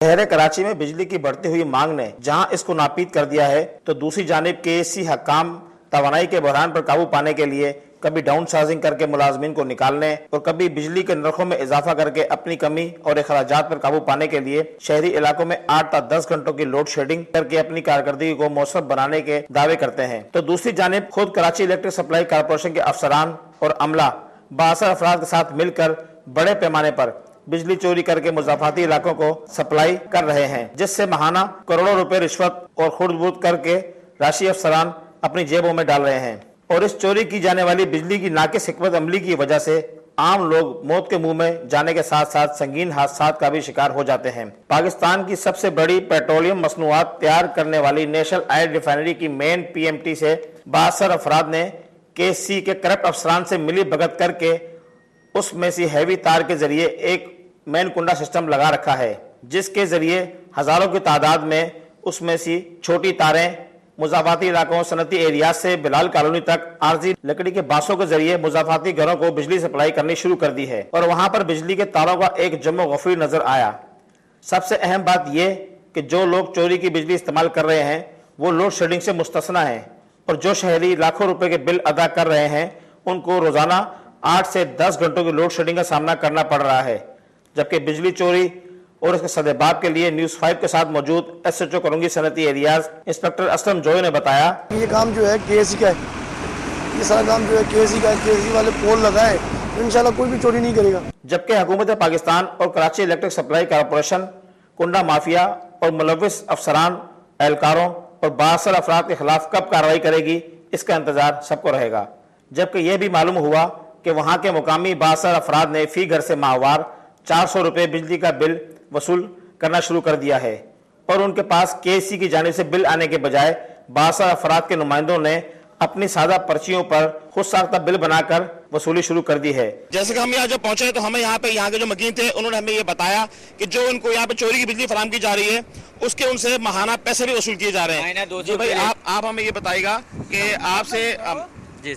शहर कराची में बिजली की बढ़ती हुई मांग ने जहां इसको नापीद कर दिया है, तो दूसरी जानिब केएससी हकाम तवानाई के बहरान पर काबू पाने के लिए कभी डाउन चार्जिंग करके मुलाजमीन को निकालने और कभी बिजली के नरखों में इजाफा करके अपनी कमी और अखराजात पर काबू पाने के लिए शहरी इलाकों में 8 या 10 घंटों की लोड शेडिंग करके अपनी कारकर्दगी को मौसम बनाने के दावे करते हैं। तो दूसरी जानिब खुद कराची इलेक्ट्रिक सप्लाई कॉरपोरेशन के अफसरान और अमला बासर अफराद के साथ मिलकर बड़े पैमाने पर बिजली चोरी करके मुजाफाती इलाकों को सप्लाई कर रहे हैं, जिससे महाना करोड़ों रुपए रिश्वत और खुर्द-बुर्द करके राशि अफसरान अपनी जेबों में डाल रहे हैं। और इस चोरी की जाने वाली बिजली की नाकिस हिकमत अमली की वजह से आम लोग मौत के मुंह में जाने के साथ साथ संगीन हादसात का भी शिकार हो जाते हैं। पाकिस्तान की सबसे बड़ी पेट्रोलियम मसनूआत तैयार करने वाली नेशनल ऑयल रिफाइनरी की मेन पीएमटी से बासर अफराद ने केएससी के करप्ट अफसरान से मिली भगत करके उसमें से हैवी तार के जरिए एक मेन कुंडा सिस्टम लगा रखा है, जिसके जरिए हजारों की तादाद में उसमें से छोटी तारें मुजाफाती इलाकों सनती एरिया से बिलाल कॉलोनी तक आरजी लकड़ी के बांसों के जरिए मुजाफाती घरों को बिजली सप्लाई करनी शुरू कर दी है और वहां पर बिजली के तारों का एक जम्मो गफीर नजर आया। सबसे अहम बात यह कि जो लोग चोरी की बिजली इस्तेमाल कर रहे हैं वो लोड शेडिंग से मुस्तस्ना है और जो शहरी लाखों रुपए के बिल अदा कर रहे हैं उनको रोजाना 8 से 10 घंटों की लोड शेडिंग का सामना करना पड़ रहा है। जबकि बिजली चोरी और इसके सदेबाब के लिए न्यूज़ 5 के साथ मौजूद एसएचओ करंगी सनती एरियाज इंस्पेक्टर असलम जोय ने बताया ये काम जो है केएससी का है, ये सारा काम जो है केएससी का है। केएससी वाले पोल लगाए तो इंशाल्लाह कोई भी चोरी नहीं करेगा। जबकि हुकूमत पाकिस्तान और कराची इलेक्ट्रिक सप्लाई कॉरपोरेशन कुंडा माफिया और मुलविस अफसरान एहलकारों और बासर अफराद के खिलाफ कब कार्रवाई करेगी, इसका इंतजार सबको रहेगा। जबकि यह भी मालूम हुआ कि वहां के मुकामी बासर अफराद ने फी घर से माहवार 400 रुपए बिजली का बिल वसूल करना शुरू कर दिया है और उनके पास केएससी की जानिब से बिल आने के बजाय बासर अफराद के नुमाइंदों ने अपनी सादा पर्चियों पर खुद साख्ता बिल बनाकर वसूली शुरू कर दी है। जैसे कि हम यहाँ जब पहुंचे तो हमें यहाँ के जो मकीन थे उन्होंने हमें ये बताया कि जो उनको यहाँ पे चोरी की बिजली फराम की जा रही है उसके उनसे महाना पैसे भी वसूल किए जा रहे हैं। जी भाई आप हमें ये बताइएगा कि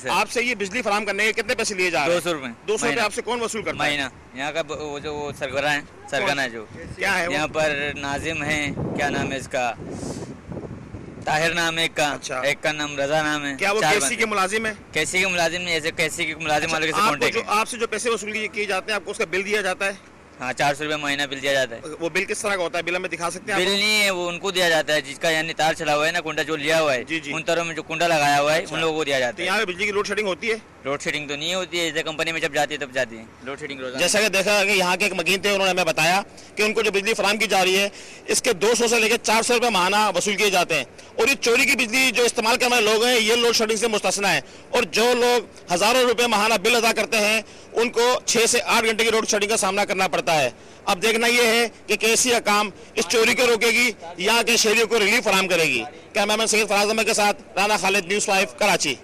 आपसे ये बिजली फराम करने के कितने पैसे लिए जा रहे हैं? 200 रुपए। 200 रुपए आपसे कौन वसूल करता है? महीना। यहाँ का वो जो सरगना है जो क्या है यहाँ पर नाजिम है, क्या नाम है इसका, ताहिर नाम है एक का। अच्छा। एक का नाम रजा नाम है। क्या वो केएससी के मुलाजिम है? केएससी के मुलाजिम नहीं, ऐसे केएससी के मुलाजिम वाले से कॉन्टेक्ट है। आपसे जो पैसे वसूल किए जाते हैं आपको उसका बिल दिया जाता है? हाँ, 400 रुपए महीना बिल दिया जाता है। वो बिल किस तरह का होता है? बिल हमें दिखा सकते हैं? बिल नहीं है, वो उनको दिया जाता है जिसका यानी तार चला हुआ है ना, कुंडा जो लिया हुआ है। जी। उन तारों में जो कुंडा लगाया हुआ है उन लोगों को दिया जाता है। यहाँ पे बिजली की लोड शेडिंग होती है? लोड शेडिंग तो नहीं होती है, जैसे कंपनी में जब जाती है तब जाती है लोड शेडिंग। जैसा कि देखा कि यहाँ के एक मकीन थे, उन्होंने हमें बताया कि उनको जो बिजली फराम की जा रही है इसके 200 से लेकर 400 रुपए महाना वसूल किए जाते हैं और ये चोरी की बिजली जो इस्तेमाल करने वाले लोग हैं ये लोड शेडिंग से मुस्तस्ना है और जो लोग हजारों रुपए महाना बिल अदा करते हैं उनको 6 से 8 घंटे की लोड शेडिंग का सामना करना पड़ता है। अब देखना यह है कि केएससी का काम इस चोरी को रोकेगी, यहाँ के शहरियों को रिलीफ फराम करेगी। कैमरामैन सैयद फराज अहमद के साथ राना खालिद, न्यूज़ 5 कराची।